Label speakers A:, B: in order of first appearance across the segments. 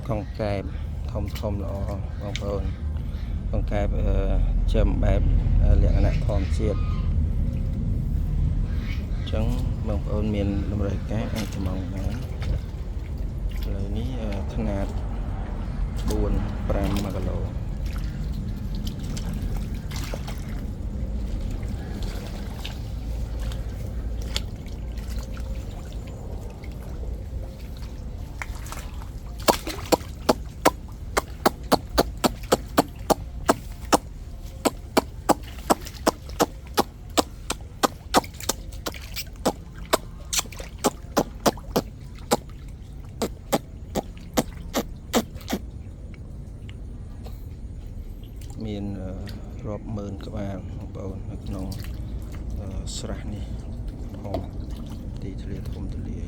A: កងកែបធំល្អបងប្អូនកងកែបចិញ្ចឹមបែបលក្ខណៈធម្មជាតិអញ្ចឹងបងប្អូនមានតម្រូវការអាចកម្មងបានឥឡូវនេះຂະຫນາດ4-5 គីឡូមានរាប់ម៉ឺនក្បាលបងប្អូននៅក្នុងស្រះនេះធំទីធ្លាធំទូលាយ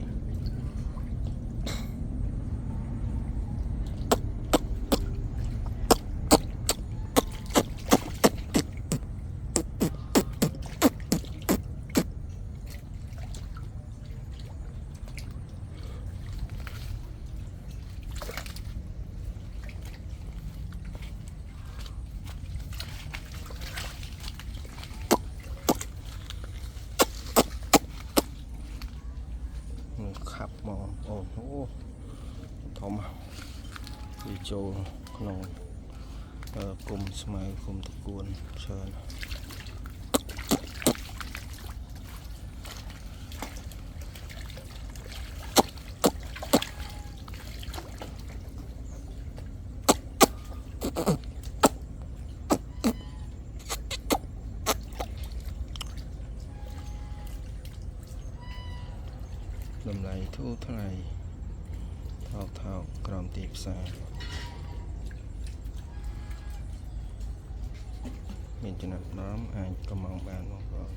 A: ខាប់មកអូធំវាចូលក្នុងគុំស្មៅគុំតកួនច្រើនតម្លៃធូរថ្លៃថោកក្រោមទីផ្សារមានចំណាប់អារម្មណ៍អាចកម្មងបានបងប្អូន